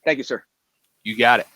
Thank you, sir. You got it.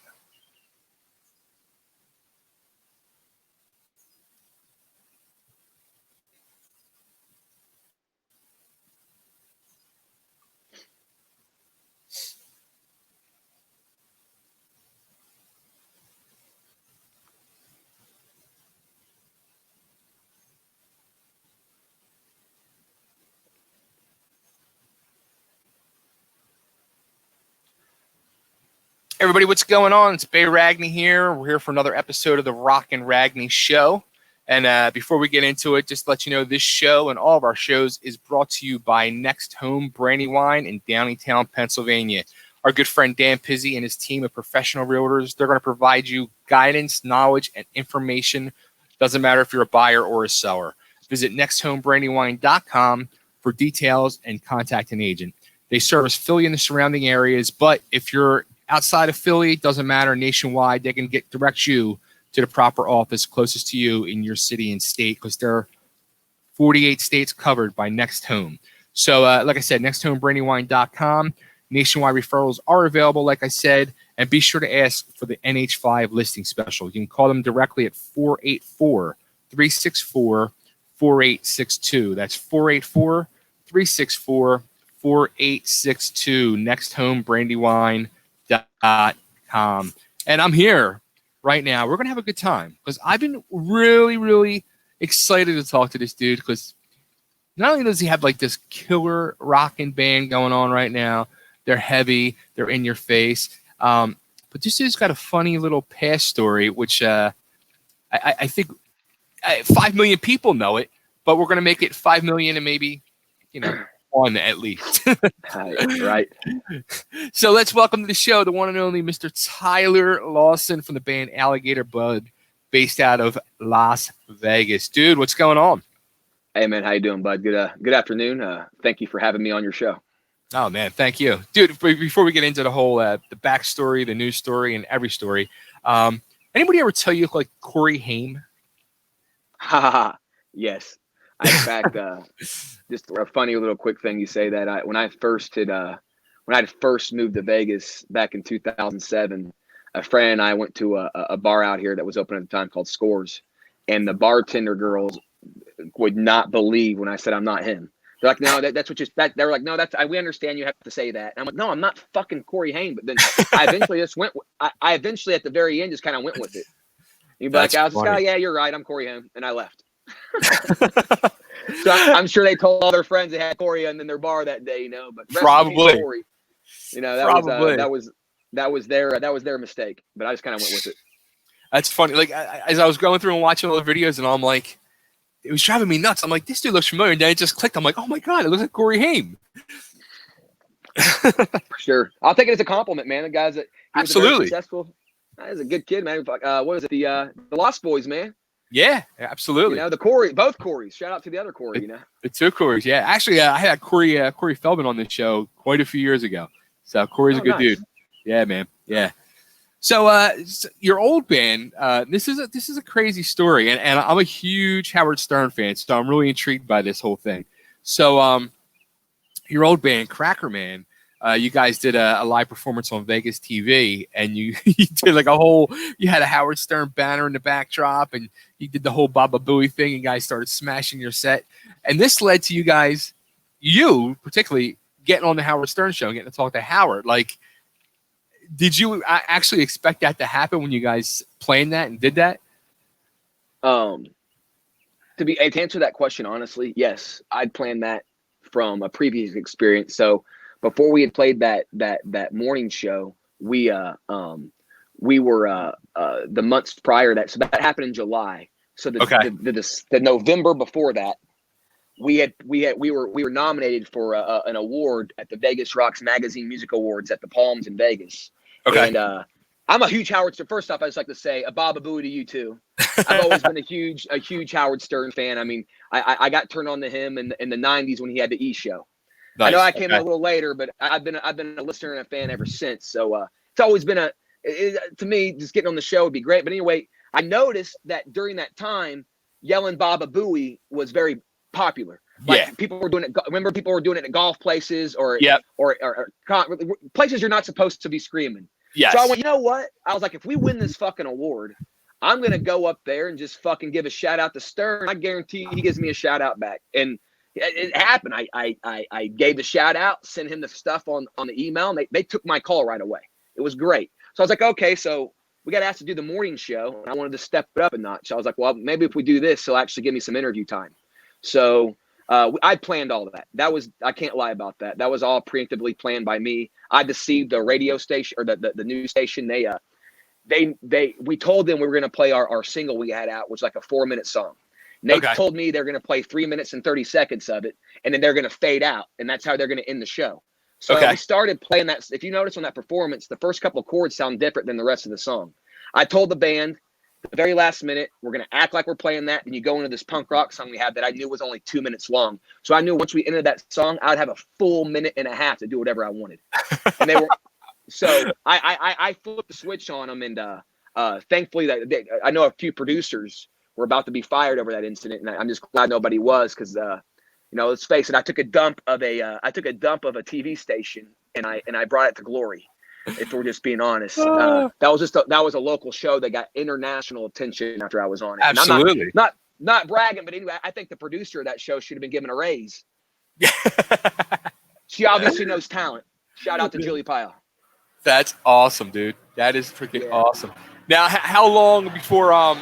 Everybody, what's going on? It's Bay Ragni here. We're here for another episode of the Ragni Show. And before we get into it, just to let you know, this show and all of our shows is brought to you by Next Home Brandywine in Downingtown, Pennsylvania. Our good friend Dan Pizzi and his team of professional realtors, they're going to provide you guidance, knowledge, and information. Doesn't matter if you're a buyer or a seller. Visit nexthomebrandywine.com for details and contact an agent. They service Philly and the surrounding areas, but if you're outside of Philly, doesn't matter, nationwide, they can direct you to the proper office closest to you in your city and state, because there are 48 states covered by Next Home. So, like I said, nexthomebrandywine.com. Nationwide referrals are available, like I said, and be sure to ask for the NH5 listing special. You can call them directly at 484-364-4862. That's 484-364-4862. nexthomebrandywine.com. And I'm here right now. We're going to have a good time because I've been really, really excited to talk to this dude, because not only does he have like this killer rockin' band going on right now, they're heavy, they're in your face, but this dude's got a funny little past story, which I think 5 million people know it, but we're going to make it 5 million and maybe, one at least. Right. So let's welcome to the show the one and only Mr. Tyler Lawson from the band Alligator Blood, based out of Las Vegas. Dude, what's going on? Hey, man. How you doing, bud? Good afternoon. Thank you for having me on your show. Oh, man. Thank you. Dude, before we get into the whole the backstory, the news story, and every story, anybody ever tell you like Corey Haim? Yes. In fact, just a funny little quick thing you say that when I first moved to Vegas back in 2007, a friend and I went to a bar out here that was open at the time called Scores, and the bartender girls would not believe when I said I'm not him. They're like, no, that's what you. They were like, no, we understand you have to say that. And I'm like, no, I'm not fucking Corey Haim. But then I eventually just went. I eventually at the very end just kind of went with it. You'd be like, I was just like, oh, yeah, you're right, I'm Corey Haim, and I left. So I'm sure they told all their friends they had Corey in their bar that day, but probably Corey, that was their mistake, but I just kind of went with it. That's funny. Like as I was going through and watching all the videos, and I'm like, it was driving me nuts. I'm like, this dude looks familiar, and then it just clicked. I'm like, oh my god, it looks like Corey Haim. For sure, I'll take it as a compliment, man. The guys that absolutely successful. He's a good kid, man. What is it? The Lost Boys, man. Yeah, absolutely. The Corey, both Corys. Shout out to the other Corey. The two Corys. Yeah, actually, I had Corey Feldman on this show quite a few years ago. So Corey's a good dude. Yeah, man. Yeah. So your old band. This is a crazy story, and I'm a huge Howard Stern fan, so I'm really intrigued by this whole thing. So your old band, Cracker Man. You guys did a live performance on Vegas TV, and you did like you had a Howard Stern banner in the backdrop, and you did the whole Baba Booey thing, and guys started smashing your set. And this led to you particularly getting on the Howard Stern show and getting to talk to Howard. Like, did you actually expect that to happen when you guys planned that and did that? To answer that question honestly, yes, I'd planned that from a previous experience. So before we had played that morning show, we were the months prior to that. So that happened in July. So the November before that, we were nominated for an award at the Vegas Rocks Magazine Music Awards at the Palms in Vegas. Okay. And I'm a huge Howard Stern. First off, I just like to say a Baba Booey to you too. I've always been a huge Howard Stern fan. I mean, I got turned on to him in the 90s when he had the E Show. Nice. I know I came in a little later, but I've been a listener and a fan ever since. So it's always been to me, just getting on the show would be great. But anyway, I noticed that during that time, yelling Baba Booey was very popular. Like people were doing it. Remember, people were doing it at golf places or places you're not supposed to be screaming. Yes. So I went, you know what? I was like, if we win this fucking award, I'm going to go up there and just fucking give a shout out to Stern. I guarantee he gives me a shout out back. And it happened. I gave the shout out, sent him the stuff on the email, and they took my call right away. It was great. So I was like, okay, so we got asked to do the morning show, and I wanted to step it up a notch. So I was like, well, maybe if we do this, he'll actually give me some interview time. So I planned all of that. I can't lie about that. That was all preemptively planned by me. I deceived the radio station or the news station. We told them we were going to play our single we had out, which was like a 4-minute song. And they told me they're going to play 3 minutes and 30 seconds of it, and then they're going to fade out, and that's how they're going to end the show. So we started playing that. If you notice on that performance, the first couple of chords sound different than the rest of the song. I told the band the very last minute, we're going to act like we're playing that. Then you go into this punk rock song we had that I knew was only 2 minutes long. So I knew once we ended that song, I'd have a full minute and a half to do whatever I wanted. And they were, so I flipped the switch on them. And thankfully I know a few producers were about to be fired over that incident. And I'm just glad nobody was, because, let's face it, I took a dump of a TV station and I brought it to glory. If we're just being honest, that was a local show that got international attention after I was on it. Absolutely. And I'm not bragging, but anyway, I think the producer of that show should have been given a raise. She obviously knows talent. Shout out to Julie Pyle. That's awesome, dude. That is freaking awesome. Now, how long before I'm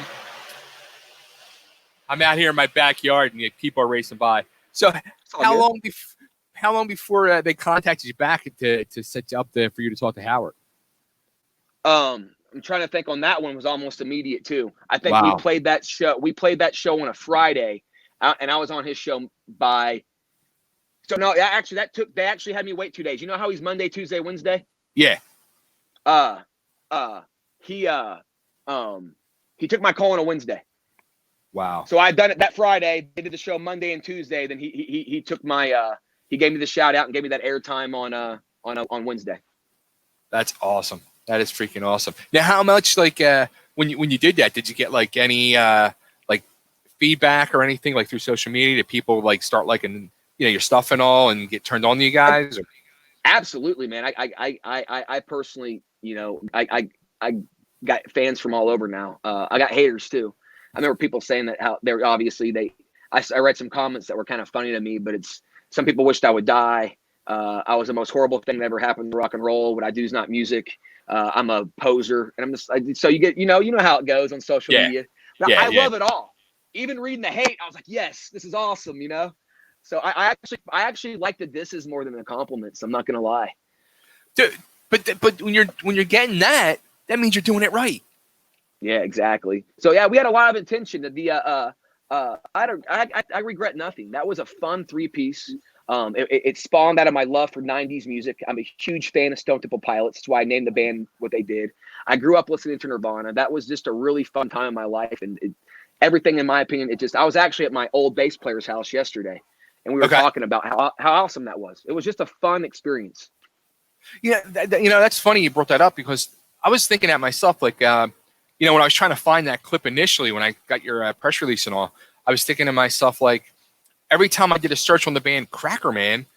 out here in my backyard and people are racing by? So how long before they contacted you back to set you up there for you to talk to Howard? I'm trying to think. On that one was almost immediate too. I think we played that show. We played that show on a Friday, and I was on his show by. So no, actually they actually had me wait 2 days. You know how he's Monday, Tuesday, Wednesday? Yeah. He took my call on a Wednesday. Wow. So I'd done it that Friday. They did the show Monday and Tuesday. Then he took my he gave me the shout out and gave me that airtime on Wednesday. That's awesome. That is freaking awesome. Now, how much when you did that, did you get any feedback or anything through social media? Did people start liking your stuff and all and get turned on to you guys? Absolutely, man. I personally, I got fans from all over now. I got haters too. I remember people saying that how they're obviously I read some comments that were kind of funny to me, but some people wished I would die. I was the most horrible thing that ever happened to rock and roll. What I do is not music. I'm a poser, and I'm just so you get you know how it goes on social media. But I love it all. Even reading the hate, I was like, yes, this is awesome. So I actually like the disses more than the compliments. I'm not gonna lie. Dude, but when you're getting that means you're doing it right. Yeah, exactly. So yeah, we had a lot of attention. I regret nothing. That was a fun 3-piece. It spawned out of my love for 90s music. I'm a huge fan of Stone Temple Pilots. That's why I named the band what they did. I grew up listening to Nirvana. That was just a really fun time in my life. And everything, in my opinion, I was actually at my old bass player's house yesterday, and we were talking about how awesome that was. It was just a fun experience. Yeah, that's funny you brought that up, because I was thinking at myself, when I was trying to find that clip initially, when I got your press release and all, I was thinking to myself, every time I did a search on the band Cracker Man,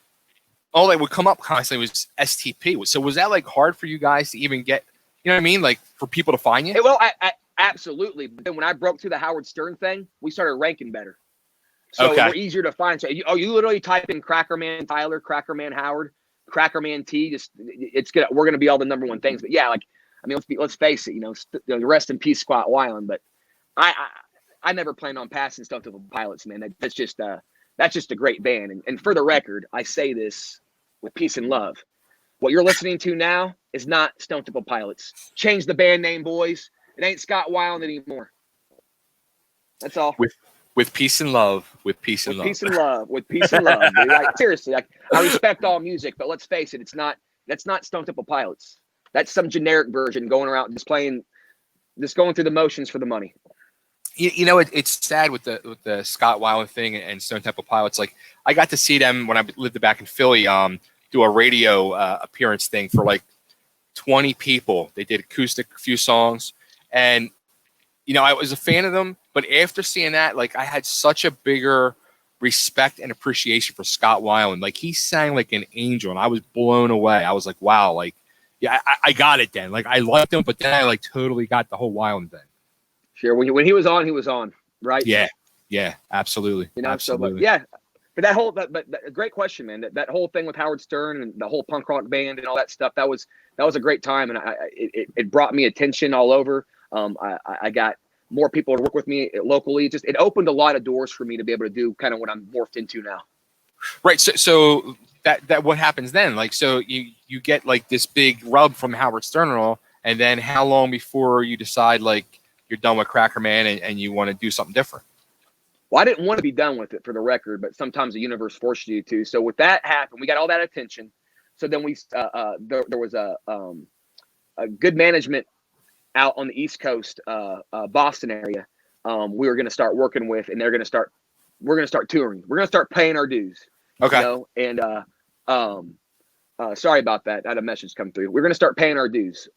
all that would come up constantly was STP. So was that hard for you guys to even get, you know what I mean? For people to find you? Well, I absolutely. But then when I broke through the Howard Stern thing, we started ranking better. So we're easier to find. So you literally type in Cracker Man Tyler, Cracker Man Howard, Cracker Man T. We're gonna be all the number one things. But yeah, let's face it. Rest in peace, Squat Weiland. But I never planned on passing Stone Temple Pilots, man. That's just a great band. And for the record, I say this with peace and love. What you're listening to now is not Stone Temple Pilots. Change the band name, boys. It ain't Scott Weiland anymore. That's all. With peace and love. With peace and love. With peace and love. Seriously, I respect all music, but let's face it, that's not Stone Temple Pilots. That's some generic version going around just going through the motions for the money. It's sad with the Scott Weiland thing and Stone Temple Pilots. I got to see them when I lived back in Philly, do a radio appearance thing for 20 people. They did acoustic, a few songs, and I was a fan of them. But after seeing that, I had such a bigger respect and appreciation for Scott Weiland. Like, he sang like an angel, and I was blown away. I was like, wow, like, yeah, I got it then. Like, I liked him, but then I like totally got the whole Weiland thing. Sure. When he was on, right? Yeah. Yeah, absolutely. You know, absolutely. So, but yeah, but that whole, but a great question, man. That whole thing with Howard Stern and the whole punk rock band and all that stuff, that was a great time, and it brought me attention all over. I got more people to work with me locally. It opened a lot of doors for me to be able to do kind of what I'm morphed into now. Right. So that what happens then? Like, so you get like this big rub from Howard Stern and all, and then how long before you decide like you're done with Cracker Man and you want to do something different? Well, I didn't want to be done with it, for the record, but sometimes the universe forces you to. So with that happened, we got all that attention. So then there was a good management out on the East Coast, Boston area. We were going to start working with, and we're going to start touring. We're going to start paying our dues. Okay. You know? And sorry about that. I had a message come through. We're going to start paying our dues.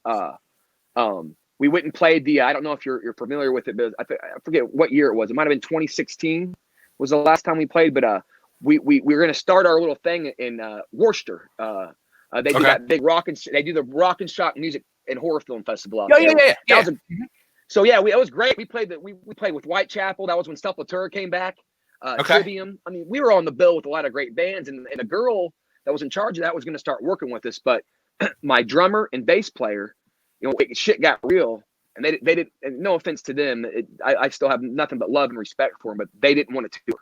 We went and played the, I don't know if you're familiar with it, but I forget what year it was. It might have been 2016 was the last time we played, but we were going to start our little thing in Worcester. They do that big they do the Rock and Shock Music and Horror Film Festival out there. Yeah. So yeah, it was great. We played we played with Whitechapel. That was when Sepultura came back. Trivium. I mean, we were on the bill with a lot of great bands, and a girl that was in charge of that was going to start working with us. But my drummer and bass player, you know, shit got real, and they didn't. And no offense to them, I still have nothing but love and respect for them, but they didn't want to tour.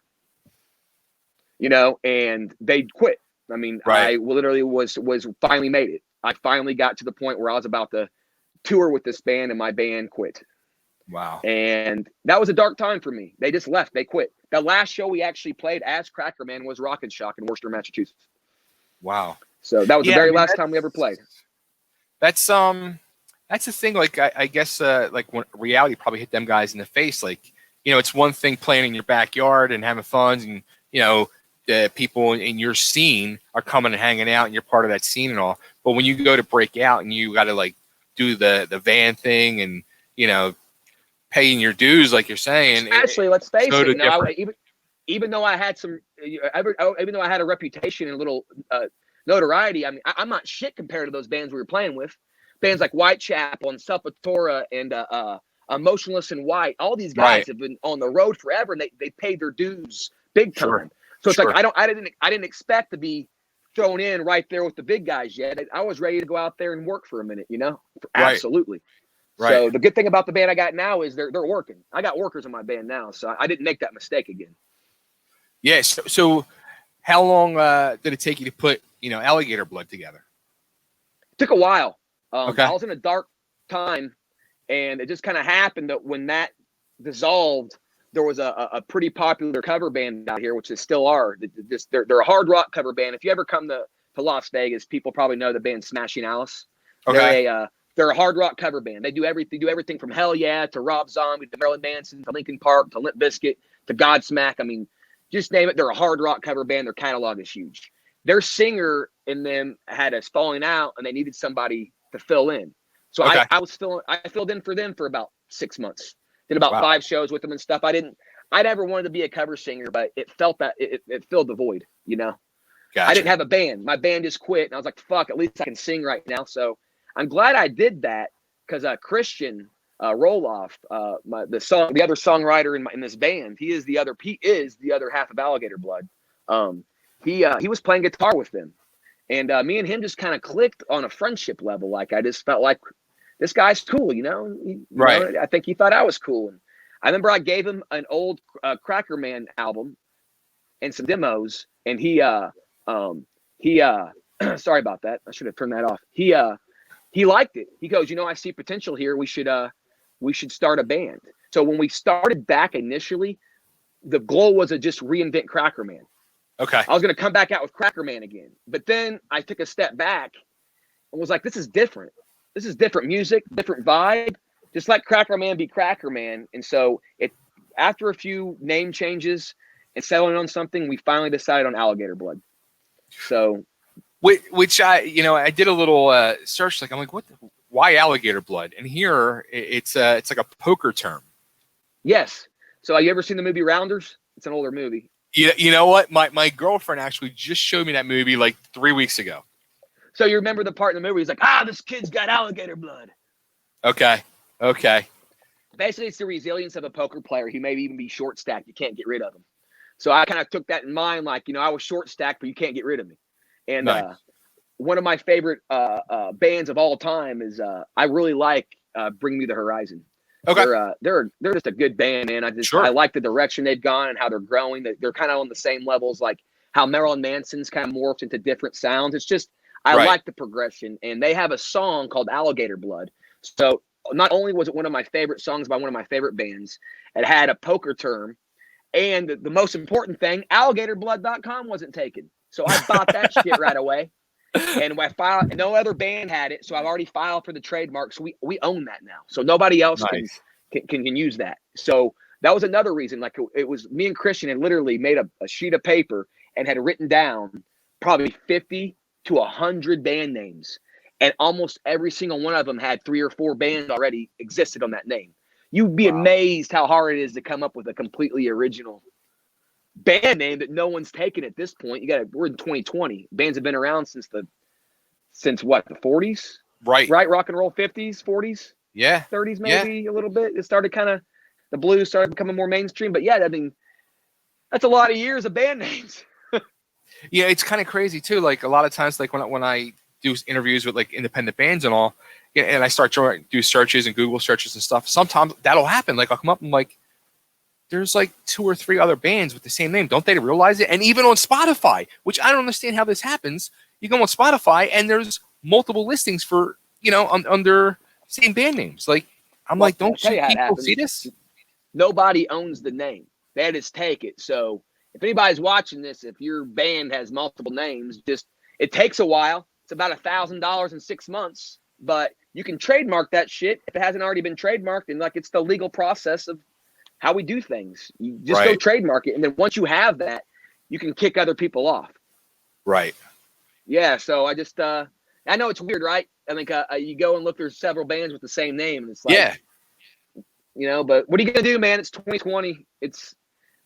You know, and they quit. I mean, right. I literally was finally made it. I finally got to the point where I was about to tour with this band, and my band quit. Wow. And that was a dark time for me. They just left. They quit. The last show we actually played as Cracker Man was Rock and Shock in Worcester, Massachusetts. Wow. So that was the very last time we ever played. That's the thing. Like, I guess like when reality probably hit them guys in the face. Like, you know, it's one thing playing in your backyard and having fun, and you know, people in your scene are coming and hanging out, and you're part of that scene and all. But when you go to break out and you got to like do the van thing and, you know, paying your dues, like you're saying. Actually, let's face it. You know, even though I had even though I had a reputation and a little notoriety, I mean, I'm not shit compared to those bands we were playing with. Bands like Whitechapel and Sepultura and Motionless in White. All these guys have been on the road forever, and they paid their dues big time. Sure. So it's like I didn't expect to be thrown in right there with the big guys yet. I was ready to go out there and work for a minute, you know? Absolutely. Right. So the good thing about the band I got now is they're working. I got workers in my band now, so I didn't make that mistake again. Yeah. So how long did it take you to put, you know, Alligator Blood together? It took a while. I was in a dark time, and it just kind of happened that when that dissolved, there was a pretty popular cover band out here, which they still are. They're a hard rock cover band. If you ever come to Las Vegas, people probably know the band Smashing Alice. Okay. They're a hard rock cover band. They do everything from Hell Yeah to Rob Zombie to Marilyn Manson to Linkin Park to Limp Bizkit to Godsmack. I mean, just name it. They're a hard rock cover band. Their catalog is huge. Their singer and them had us falling out, and they needed somebody to fill in. So I filled in for them for about 6 months. Did about 5 shows with them and stuff. I never wanted to be a cover singer, but it felt that it filled the void, you know. Gotcha. I didn't have a band. My band just quit, and I was like, fuck, at least I can sing right now. So I'm glad I did that, because Christian Roloff, the other songwriter in this band, he is the other half of Alligator Blood. He was playing guitar with them, and me and him just kind of clicked on a friendship level. Like, I just felt like this guy's cool, you know. You know, I think he thought I was cool, and I remember I gave him an old Cracker Man album and some demos, and he sorry about that. I should have turned that off. He liked it. He goes, you know, I see potential here. We should start a band. So when we started back initially, the goal was to just reinvent Cracker Man. Okay. I was going to come back out with Cracker Man again. But then I took a step back and was like, this is different. This is different music, different vibe. Just let Cracker Man be Cracker Man. And so after a few name changes and settling on something, we finally decided on Alligator Blood. So, which I did a little search. Like, I'm like, why Alligator Blood? And here it's like a poker term. Yes. So have you ever seen the movie Rounders? It's an older movie. You know what? My girlfriend actually just showed me that movie like 3 weeks ago. So you remember the part in the movie? He's like, this kid's got alligator blood. Okay. Basically, it's the resilience of a poker player. He may even be short stacked. You can't get rid of him. So I kind of took that in mind, like, I was short stacked, but you can't get rid of me. And Nice. One of my favorite bands of all time is I really like Bring Me the Horizon. Okay. They're just a good band, man. I like the direction they've gone and how they're growing. They're kind of on the same levels, like how Marilyn Manson's kind of morphed into different sounds. It's just I like the progression, and they have a song called Alligator Blood. So not only was it one of my favorite songs by one of my favorite bands, it had a poker term, and the most important thing, alligatorblood.com wasn't taken. So I bought that shit right away. And I filed, no other band had it, so I've already filed for the trademark. So we own that now. So nobody else can use that. So that was another reason. Like, it was me and Christian had literally made a sheet of paper and had written down probably 50 to 100 band names. And almost every single one of them had 3 or 4 bands already existed on that name. You'd be amazed how hard it is to come up with a completely original band name that no one's taken at this point. We're in 2020. Bands have been around since what, the 40s? Right. Rock and roll 50s, 40s? Yeah. 30s maybe a little bit. It started the blues started becoming more mainstream. But yeah, I mean, that's a lot of years of band names. Yeah, it's kind of crazy too. Like, a lot of times, like when I do interviews with like independent bands and all, and I start to do searches and Google searches and stuff, sometimes that'll happen. Like, I'll come up and like, there's like 2 or 3 other bands with the same name. Don't they realize it? And even on Spotify, which I don't understand how this happens. You go on Spotify and there's multiple listings for, under same band names. Like, I'm like, don't you people see this? Nobody owns the name. They just take it. So if anybody's watching this, if your band has multiple names, it takes a while. It's about $1,000 in 6 months, but you can trademark that shit if it hasn't already been trademarked. And like, it's the legal process of how we do things. You just go trademark it. And then once you have that, you can kick other people off. Right. Yeah. So I just, I know it's weird, right? I think you go and look, there's several bands with the same name. And it's like, but what are you going to do, man? It's 2020. It's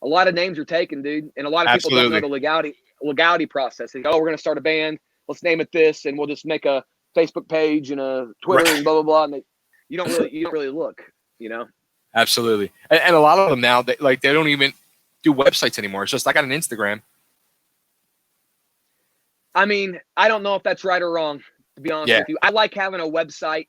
a lot of names are taken, dude. And a lot of people don't know the legality process. They go, we're going to start a band. Let's name it this. And we'll just make a Facebook page and a Twitter and blah, blah, blah. And you don't really look, Absolutely. And a lot of them now, they don't even do websites anymore. It's just, I got an Instagram. I mean, I don't know if that's right or wrong, to be honest with you. I like having a website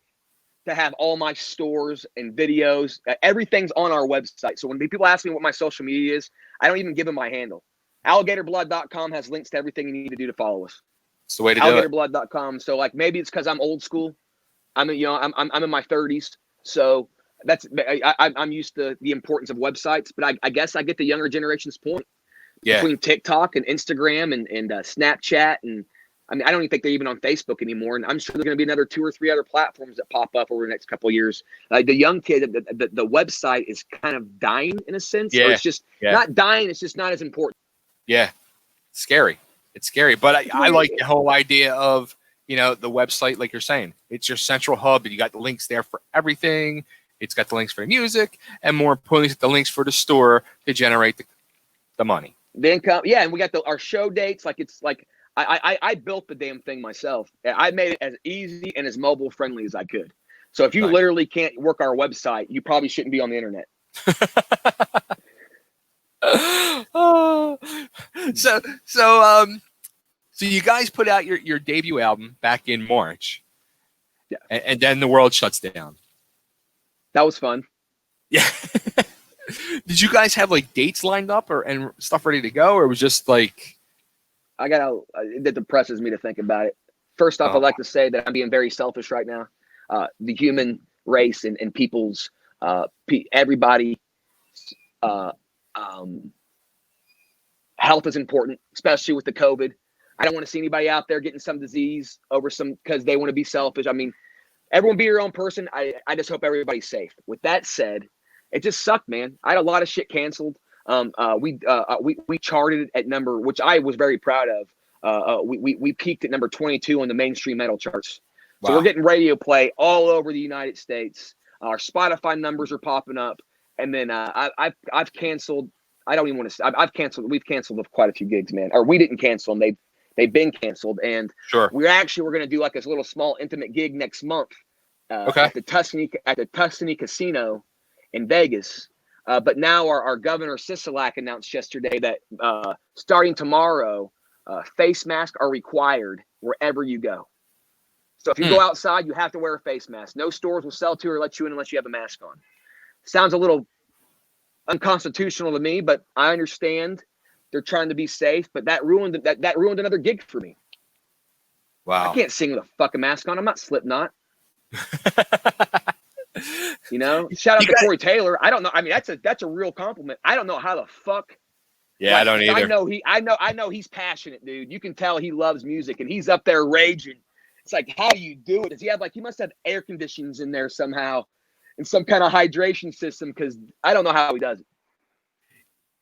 to have all my stores and videos. Everything's on our website. So when people ask me what my social media is, I don't even give them my handle. Alligatorblood.com has links to everything you need to do to follow us. It's the way to do it. Alligatorblood.com. So like, maybe it's because I'm old school. I'm in my 30s. So I'm used to the importance of websites, but I guess I get the younger generation's point. Between TikTok and Instagram and Snapchat, and I mean, I don't even think they're even on Facebook anymore. And I'm sure there's going to be another 2 or 3 other platforms that pop up over the next couple of years. Like the young kid, the website is kind of dying in a sense. Yeah. Or it's just not dying. It's just not as important. Yeah. Scary. It's scary. But I like the whole idea of, the website, like you're saying, it's your central hub and you got the links there for everything. It's got the links for the music and more importantly, the links for the store to generate the money. The income. Yeah. And we got our show dates. Like, it's like, I built the damn thing myself. I made it as easy and as mobile friendly as I could. So if you literally can't work our website, you probably shouldn't be on the internet. So you guys put out your debut album back in March. Yeah. And then the world shuts down. That was fun. Yeah. Did you guys have like dates lined up and stuff ready to go, or it was just like? It depresses me to think about it. First off, I'd like to say that I'm being very selfish right now. The human race and people's, everybody, health is important, especially with the COVID. I don't want to see anybody out there getting some disease because they want to be selfish. I mean, everyone be your own person. I just hope everybody's safe. With that said, it just sucked, man. I had a lot of shit canceled. We charted at number, which I was very proud of. We peaked at number 22 on the mainstream metal charts. So we're getting radio play all over the United States. Our Spotify numbers are popping up, and then I've canceled I don't even want to. I've canceled. We've canceled quite a few gigs, man. Or we didn't cancel them. They've been canceled. And Sure. we're going to do like this little small intimate gig next month Okay. at the Tuscany Casino in Vegas. But now our governor Sisolak announced yesterday that starting tomorrow, face masks are required wherever you go. So if you go outside, you have to wear a face mask. No stores will sell to or let you in unless you have a mask on. Sounds a little unconstitutional to me, but I understand they're trying to be safe. But that ruined another gig for me. Wow. I can't sing with a fucking mask on. I'm not Slipknot. You know, shout out to Corey Taylor. I don't know. I mean, that's a real compliment. I don't know how the fuck. Yeah, I don't either. I know he's passionate, dude. You can tell he loves music and he's up there raging. It's like, how do you do it? Does he have he must have air conditions in there somehow and some kind of hydration system? Because I don't know how he does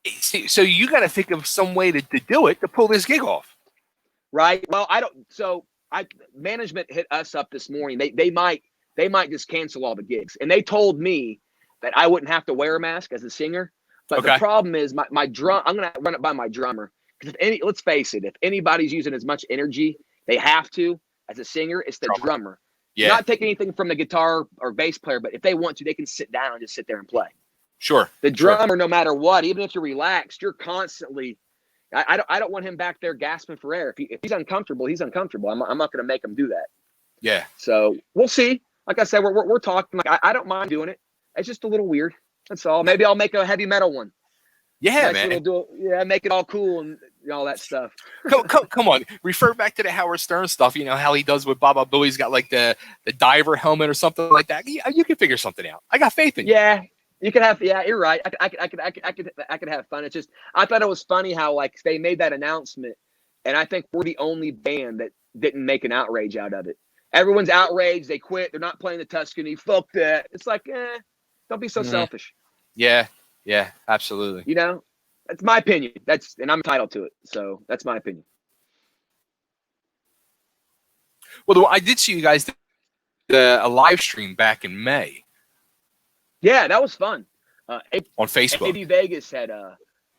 it. So you got to think of some way to do it, to pull this gig off. Right. Well, management hit us up this morning. They might just cancel all the gigs. And they told me that I wouldn't have to wear a mask as a singer. But the problem is my drum, I'm going to run it by my drummer. Because let's face it, if anybody's using as much energy, they have to, as a singer, it's the drummer. Yeah. Not take anything from the guitar or bass player, but if they want to, they can sit down and just sit there and play. Sure. The drummer, no matter what, even if you're relaxed, you're constantly, I don't want him back there gasping for air. If he's uncomfortable, he's uncomfortable. I'm not going to make him do that. Yeah. So we'll see. Like I said, we're talking. Like I don't mind doing it. It's just a little weird. That's all. Maybe I'll make a heavy metal one. Yeah, man. Make it all cool and all that stuff. Come on. Refer back to the Howard Stern stuff. You know how he does with Baba Booey's got like the diver helmet or something like that. You can figure something out. I got faith in you. Yeah, you could have. Yeah, you're right. I could have fun. It's just I thought it was funny how they made that announcement, and I think we're the only band that didn't make an outrage out of it. Everyone's outraged. They quit. They're not playing the Tuscany. Fuck that. It's like, don't be so selfish. Yeah, absolutely. You know, that's my opinion. And I'm entitled to it. So that's my opinion. Well, I did see you guys a live stream back in May. Yeah, that was fun. On Facebook. AB Vegas had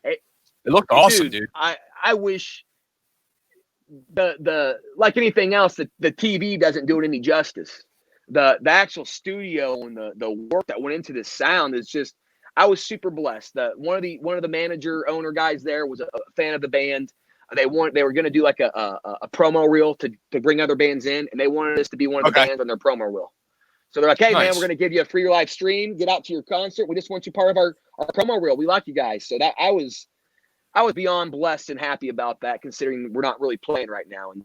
it looked awesome, dude. I wish the like anything else, the TV doesn't do it any justice. The actual studio and the work that went into this sound is just. I was super blessed. One of the manager owner guys there was a fan of the band. They were going to do like a promo reel to bring other bands in, and they wanted us to be one of the bands on their promo reel. So they're like, "Hey, man, we're going to give you a free live stream. Get out to your concert. We just want you part of our promo reel. We like you guys." So that I was beyond blessed and happy about that, considering we're not really playing right now, and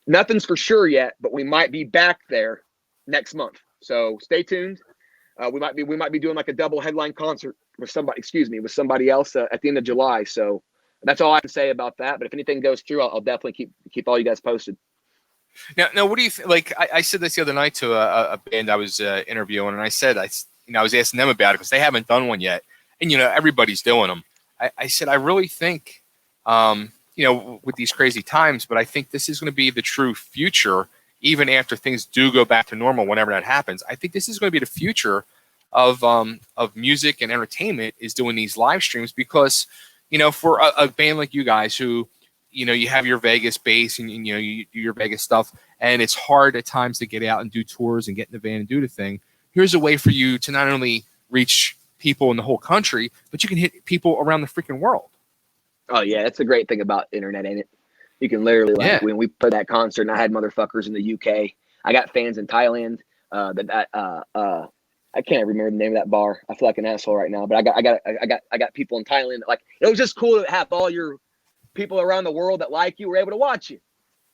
nothing's for sure yet, but we might be back there next month. So stay tuned. We might be doing like a double headline concert with somebody else at the end of July. So that's all I can say about that. But if anything goes through, I'll definitely keep all you guys posted. Now, what do you think? Like I said this the other night to a band I was interviewing, and I said I was asking them about it because they haven't done one yet, and everybody's doing them. I said I really think with these crazy times, but I think this is going to be the true future. Even after things do go back to normal, whenever that happens, I think this is going to be the future of music and entertainment is doing these live streams because, for a band like you guys who, you have your Vegas base and, you do your Vegas stuff and it's hard at times to get out and do tours and get in the van and do the thing. Here's a way for you to not only reach people in the whole country, but you can hit people around the freaking world. Oh yeah. That's the great thing about internet, ain't it? You can literally when we played that concert and I had motherfuckers in the UK. I got fans in Thailand. I can't remember the name of that bar. I feel like an asshole right now, but I got people in Thailand that it was just cool to have all your people around the world that like you were able to watch you.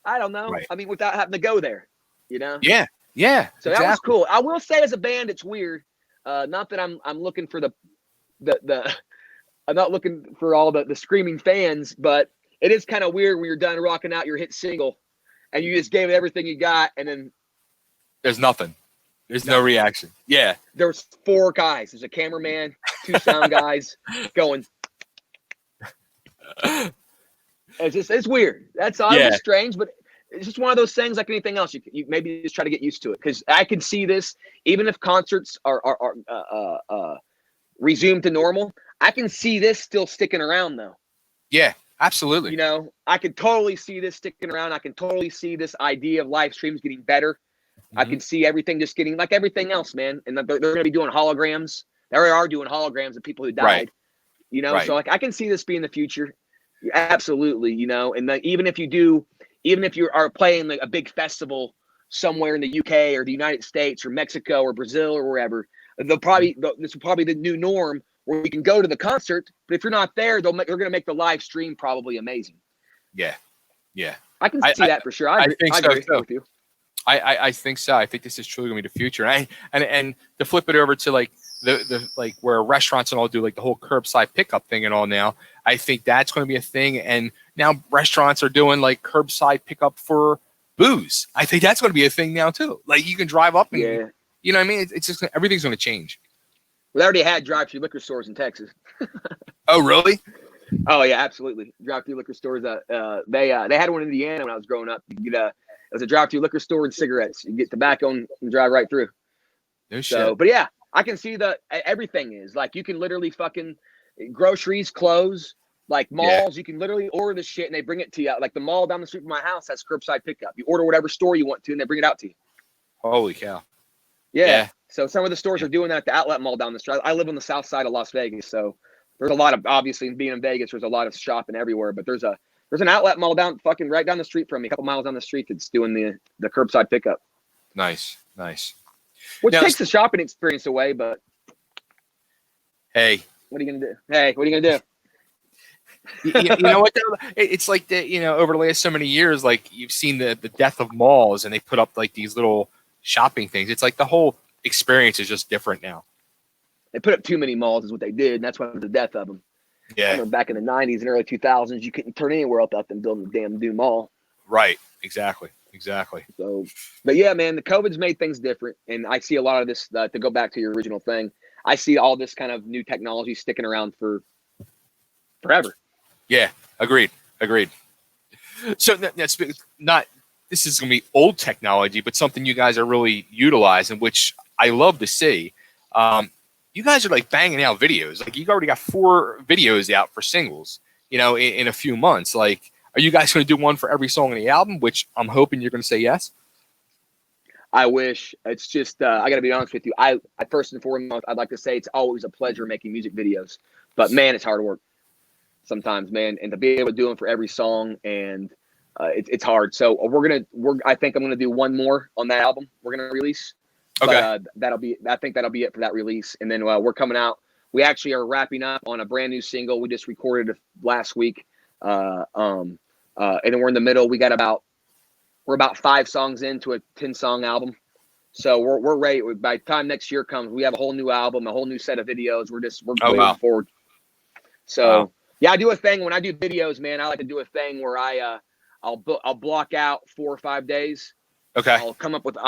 I don't know. Right. I mean, without having to go there, Yeah. So that was cool. I will say as a band, it's weird. Not that I'm looking for I'm not looking for all the screaming fans, but it is kind of weird when you're done rocking out your hit single and you just gave it everything you got and then there's nothing. There's no reaction. Yeah. There's 4 guys. There's a cameraman, 2 sound guys going. It's weird. That's all. It's strange, but it's just one of those things like anything else. You maybe just try to get used to it because I can see this even if concerts are resumed to normal. I can see this still sticking around though. Yeah, absolutely. You know, I could totally see this sticking around. I can totally see this idea of live streams getting better. I can see everything just getting like everything else, man. And they're going to be doing holograms. They already are doing holograms of people who died. Right. You know, Right. so like I can see this being the future. Absolutely, you know. And even if you are playing like a big festival somewhere in the UK or the United States or Mexico or Brazil or wherever, this will probably the new norm where you can go to the concert, but if you're not there, they're going to make the live stream probably amazing. Yeah. Yeah. I can see that for sure. I think so agree with you. I think so. I think this is truly going to be the future. And to flip it over to like the like where restaurants and all do like the whole curbside pickup thing and all now, I think that's going to be a thing. And now restaurants are doing like curbside pickup for booze. I think that's going to be a thing now too. Like you can drive up and you know what I mean? It's just everything's going to change. We already had drive-through liquor stores in Texas. Oh, really? Oh yeah, absolutely. Drive-through liquor stores. They had one in Indiana when I was growing up. You get it was a drive-through liquor store and cigarettes. You get tobacco and drive right through. No shit. But yeah, I can see everything is like you can literally fucking groceries, clothes, like malls. You can literally order the shit and they bring it to you. Like the mall down the street from my house has curbside pickup. You order whatever store you want to and they bring it out to you. Holy cow. Yeah. So some of the stores are doing that at the outlet mall down the street. I live on the south side of Las Vegas, so there's a lot of, obviously being in Vegas, there's a lot of shopping everywhere, but there's an outlet mall fucking right down the street from me, a couple miles down the street that's doing the curbside pickup. Nice. Which takes the shopping experience away, but hey, what are you gonna do? you know what? It's like over the last so many years, like you've seen the death of malls, and they put up like these little shopping things. It's like the whole experience is just different now. They put up too many malls is what they did, and that's why it was the death of them. Yeah. Back in the 90s and early 2000s, you couldn't turn anywhere without them building the damn new mall. Right. Exactly. So, but yeah, man, the COVID's made things different, and I see a lot of this. To go back to your original thing, I see all this kind of new technology sticking around for forever. Yeah. Agreed. So that's not. This is going to be old technology, but something you guys are really utilizing, which I love to see. You guys are like banging out videos. Like you've already got 4 videos out for singles, in a few months. Like, are you guys going to do one for every song on the album, which I'm hoping you're going to say yes? I wish. It's just, I got to be honest with you. I first and foremost, I'd like to say it's always a pleasure making music videos, but man, it's hard work sometimes, man. And to be able to do them for every song and, it's hard. So I think I'm going to do one more on that album we're going to release. Okay. But I think that'll be it for that release. And then we're coming out. We actually are wrapping up on a brand new single. We just recorded it last week. And then we're in the middle. We're about 5 songs into a 10-song album. So we're ready. By the time next year comes, we have a whole new album, a whole new set of videos. We're moving forward. So yeah, I do a thing when I do videos, man. I like to do a thing where I'll block out 4 or 5 days. Okay. I'll come up with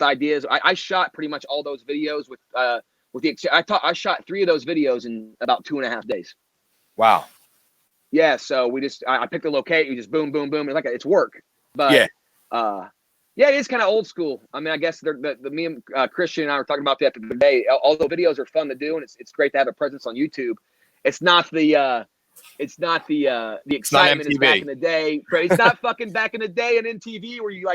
ideas. I shot pretty much all those videos I shot 3 of those videos in about 2.5 days. Wow. Yeah. So I picked a location. We just boom, boom, boom. And it's work. But it is kind of old school. I mean, I guess me and Christian and I were talking about that the other day. Although videos are fun to do and it's great to have a presence on YouTube. It's not the excitement is back in the day. It's not fucking back in the day and MTV where you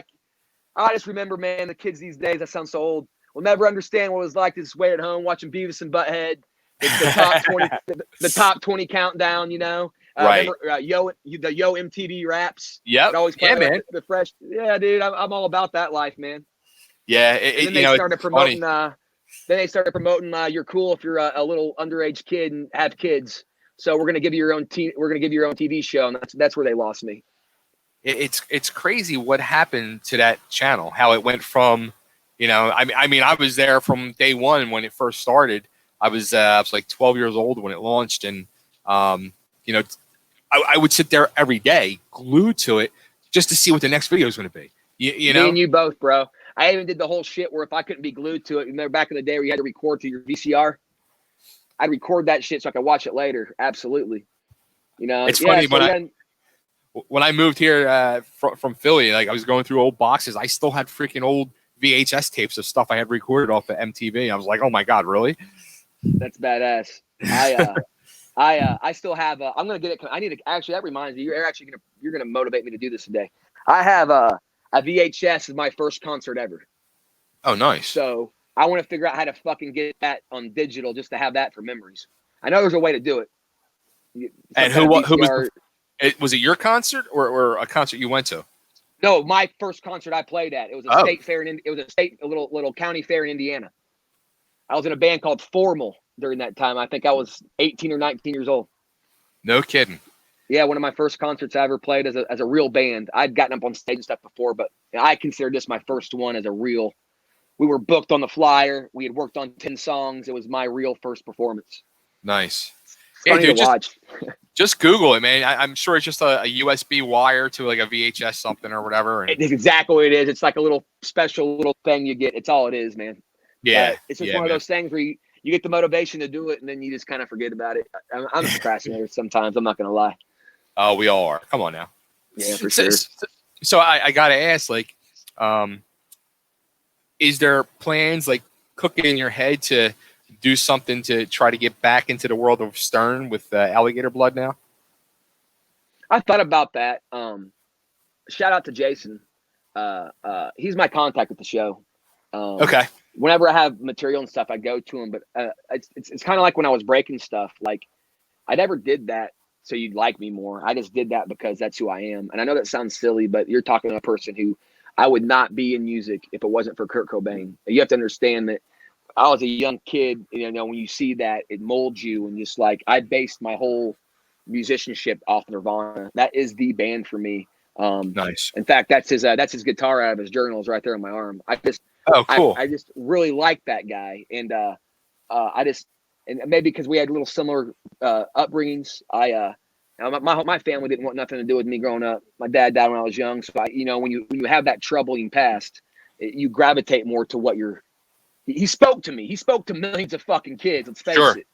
I just remember, man, the kids these days, that sounds so old, will never understand what it was like to just wait at home watching Beavis and Butthead. It's the top 20, the top 20 countdown, Right. Remember, the Yo MTV raps. Yep. Yeah, man. The fresh. Yeah, dude, I'm all about that life, man. Yeah. Then they started promoting. You're cool if you're a little underage kid and have kids. So we're gonna give you your own TV show, and that's where they lost me. It's crazy what happened to that channel. How it went from, I mean, I was there from day one when it first started. I was like 12 years old when it launched, and I would sit there every day, glued to it, just to see what the next video is going to be. You know, me and you both, bro. I even did the whole shit where if I couldn't be glued to it, remember back in the day where you had to record to your VCR. I'd record that shit so I could watch it later. Absolutely. It's funny when I moved here from Philly, like I was going through old boxes. I still had freaking old VHS tapes of stuff I had recorded off of MTV. I was like, oh my God, really? That's badass. I still have. I'm gonna get it. I need to actually. That reminds me. You're gonna motivate me to do this today. I have a VHS of my first concert ever. Oh, nice. So I want to figure out how to fucking get that on digital just to have that for memories. I know there's a way to do it. And who was it your concert or a concert you went to? No, my first concert I played at. It was a state fair a little county fair in Indiana. I was in a band called Formal during that time. I think I was 18 or 19 years old. No kidding. Yeah, one of my first concerts I ever played as a real band. I'd gotten up on stage and stuff before, but I consider this my first one as a real. We were booked on the flyer. We had worked on 10 songs. It was my real first performance. Nice. Funny to watch. Just Google it, man. I'm sure it's just a USB wire to like a VHS something or whatever. It's exactly what it is. It's like a little special little thing you get. It's all it is, man. Yeah. It's just one of those things where you get the motivation to do it and then you just kind of forget about it. I'm a procrastinator sometimes. I'm not going to lie. Oh, we all are. Come on now. Yeah, for sure. So I got to ask, like, is there plans like cooking in your head to do something to try to get back into the world of Stern with Alligator Blood now? I thought about that. Shout out to Jason. He's my contact at the show. Okay. Whenever I have material and stuff, I go to him. But it's kind of like when I was breaking stuff. Like I never did that so you'd like me more. I just did that because that's who I am. And I know that sounds silly, but you're talking to a person who I would not be in music if it wasn't for Kurt Cobain. You have to understand that I was a young kid. You know, when you see that, it molds you. And just like I based my whole musicianship off Nirvana. That is the band for me. Nice. In fact, that's his guitar out of his journals right there on my arm. Cool. I just really like that guy, and and maybe because we had little similar upbringings. My family didn't want nothing to do with me growing up. My dad died when I was young, so when you have that troubling past, you gravitate more to what you're. He spoke to me. He spoke to millions of fucking kids. Let's face it.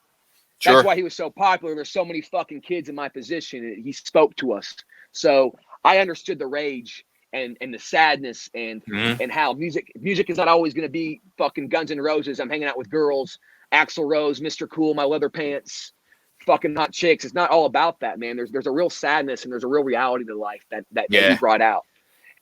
That's why he was so popular. There's so many fucking kids in my position. He spoke to us. So I understood the rage and the sadness and how music is not always going to be fucking Guns N' Roses. I'm hanging out with girls, Axl Rose, Mr. Cool, my leather pants, fucking hot chicks. It's not all about that, man. There's a real sadness and there's a real reality to life that he brought out.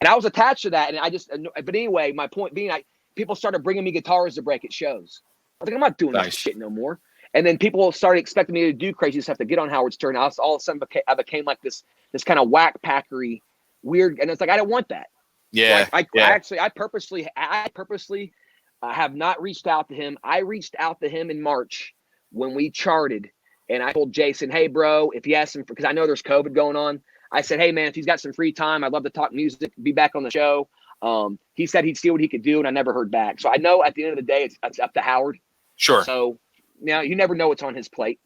And I was attached to that. And but anyway, my point being, people started bringing me guitars to break at shows. I was like, I'm not doing that shit no more. And then people started expecting me to do crazy stuff to get on Howard Stern. All of a sudden, I became like this kind of whack packery, weird. And it's like I don't want that. Yeah. So I purposely have not reached out to him. I reached out to him in March when we charted, and I told Jason, "Hey, bro, if he has some, because I know there's COVID going on." I said, "Hey, man, if he's got some free time, I'd love to talk music, be back on the show." He said he'd see what he could do, and I never heard back. So I know at the end of the day, it's up to Howard. Sure. So now you never know what's on his plate.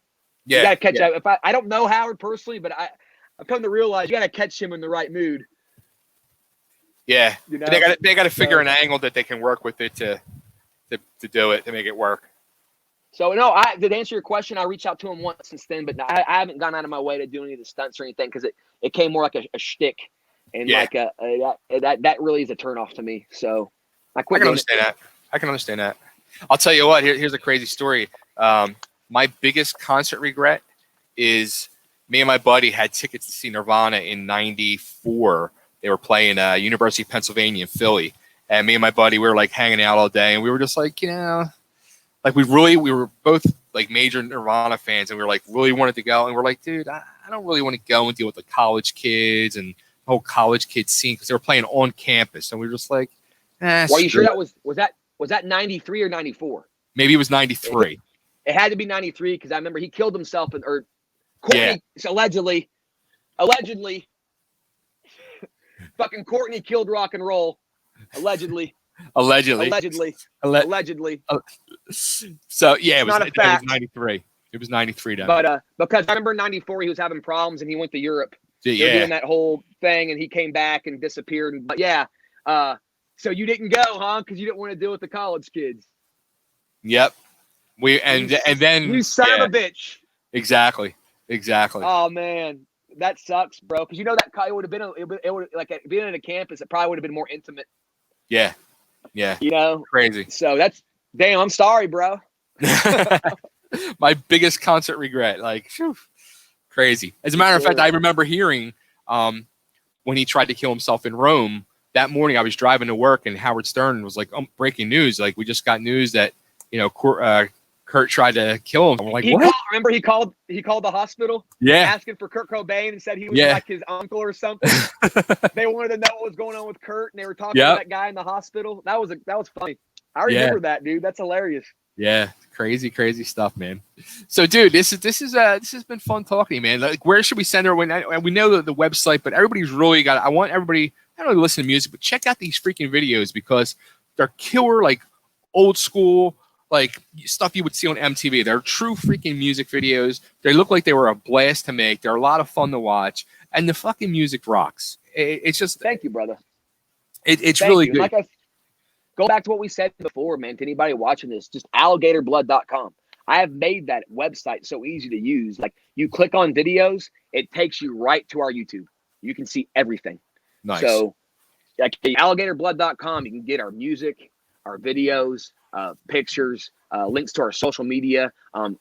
Yeah. You got to catch up. If I don't know Howard personally, but I've come to realize you got to catch him in the right mood. Yeah. You know? They got to figure an angle that they can work with it to do it, to make it work. So no, I did answer your question. I reached out to him once since then, but I haven't gone out of my way to do any of the stunts or anything because it came more like a shtick. And that really is a turnoff to me. So I can understand that. I'll tell you what. Here's a crazy story. My biggest concert regret is me and my buddy had tickets to see Nirvana in '94. They were playing University of Pennsylvania in Philly, and me and my buddy we were like hanging out all day, and we were just like, like we were both like major Nirvana fans, and we were like really wanted to go, and we're like, dude, I don't really want to go and deal with the college kids and whole college kid scene because they were playing on campus, and we were just like, Well, you sure that was that 93 or 94? Maybe it was 93. It had to be 93 because I remember he killed himself or Courtney allegedly fucking Courtney killed rock and roll allegedly. So yeah, it was 93. It was 93 then. But because I remember in 94 he was having problems and he went to Europe. They were doing that whole thing, and he came back and disappeared. But so you didn't go, huh? Because you didn't want to deal with the college kids. Yep. And then you son of a bitch. Exactly. Oh man, that sucks, bro. Because that it would have been it would like being at a campus. It probably would have been more intimate. Yeah. Crazy. So I'm sorry, bro. My biggest concert regret. Like, whew, crazy. As a matter of fact, I remember hearing when he tried to kill himself in Rome. That morning, I was driving to work, and Howard Stern was like, "Oh, breaking news! Like, we just got news that Kurt tried to kill him." I'm like, "What?" Remember, he called the hospital, asking for Kurt Cobain, and said he was like his uncle or something. They wanted to know what was going on with Kurt, and they were talking to that guy in the hospital. That was funny. I remember that, dude. That's hilarious. Yeah, crazy stuff, man. So, dude, this has been fun talking to you, man. Like, where should we send her? We know the website, but everybody's really got. I want everybody. I don't really listen to music, but check out these freaking videos because they're killer, like old school, like stuff you would see on MTV. They're true freaking music videos. They look like they were a blast to make. They're a lot of fun to watch, and the fucking music rocks. It's just. Thank you, brother. It's really good. Like go back to what we said before, man. To anybody watching this, just alligatorblood.com. I have made that website so easy to use. Like, you click on videos, it takes you right to our YouTube. You can see everything. Nice. So, like, alligatorblood.com, you can get our music, our videos, pictures, links to our social media.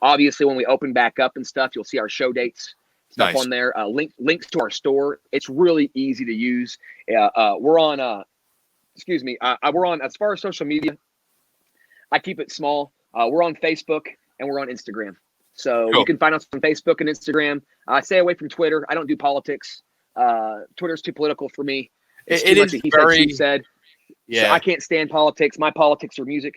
Obviously, when we open back up and stuff, you'll see our show dates, stuff on there. Links to our store. It's really easy to use. We're on. We're on, as far as social media, I keep it small. We're on Facebook and we're on Instagram. So you can find us on Facebook and Instagram. I stay away from Twitter. I don't do politics. Twitter's too political for me. It is very. He said. Yeah. So I can't stand politics. My politics are music.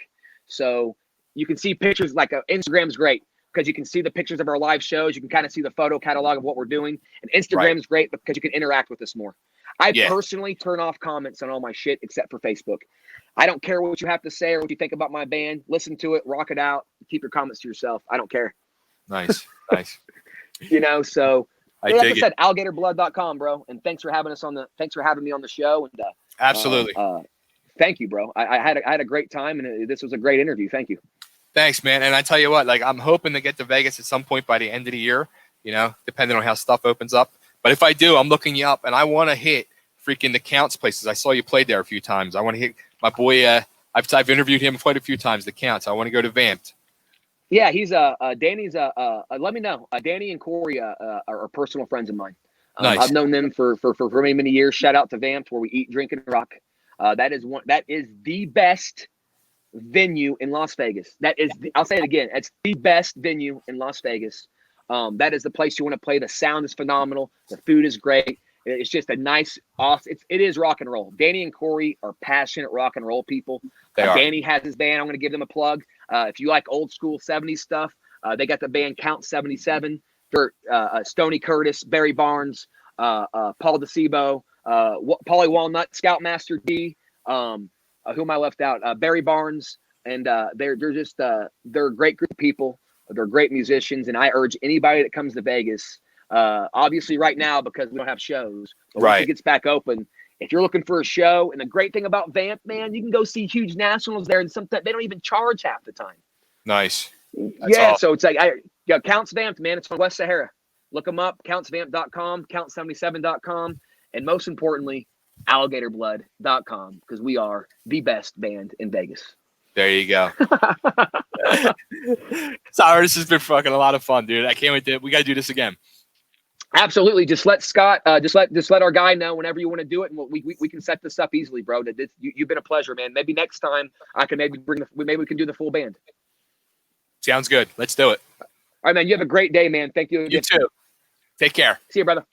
So you can see pictures. Like, Instagram's great because you can see the pictures of our live shows. You can kind of see the photo catalog of what we're doing. And Instagram's great because you can interact with us more. I personally turn off comments on all my shit except for Facebook. I don't care what you have to say or what you think about my band. Listen to it, rock it out, keep your comments to yourself. I don't care. Nice. So like I said, alligatorblood.com, bro. And thanks for having me on the show. And absolutely. Thank you, bro. I had a great time, and this was a great interview. Thank you. Thanks, man. And I tell you what, like, I'm hoping to get to Vegas at some point by the end of the year, depending on how stuff opens up. But if I do, I'm looking you up, and I want to hit freaking the Counts places. I saw you played there a few times. I want to hit my boy. I've interviewed him quite a few times. The Counts. I want to go to Vamped. Yeah, he's Danny's. Let me know. Danny and Corey are personal friends of mine. Nice. I've known them for many years. Shout out to Vamped, where we eat, drink, and rock. That is the best venue in Las Vegas. I'll say it again. It's the best venue in Las Vegas. That is the place you want to play. The sound is phenomenal. The food is great. It's just a nice, awesome. It is rock and roll. Danny and Corey are passionate rock and roll people. Danny has his band. I'm going to give them a plug. If you like old school 70s stuff, they got the band Count 77. For Stoney Curtis, Barry Barnes, Paul DeCebo, Paulie Walnut, Scoutmaster D. Who am I left out? Barry Barnes, and they're a great group of people. They're great musicians, and I urge anybody that comes to Vegas. Obviously, right now because we don't have shows, but once it gets back open, if you're looking for a show, and the great thing about Vamp, man, you can go see huge nationals there, and sometimes they don't even charge half the time. Nice. So it's like Counts Vamped, man. It's from West Sahara. Look them up. countsvamp.com, count77.com, and most importantly, alligatorblood.com, because we are the best band in Vegas. There you go. Sorry, this has been fucking a lot of fun, dude. I can't wait we got to do this again. Absolutely. Just let Scott, just let our guy know whenever you want to do it, and we can set this up easily, bro. You've been a pleasure, man. Maybe next time I can maybe we can do the full band. Sounds good. Let's do it. All right, man. You have a great day, man. Thank you again. You too. Take care. See you, brother.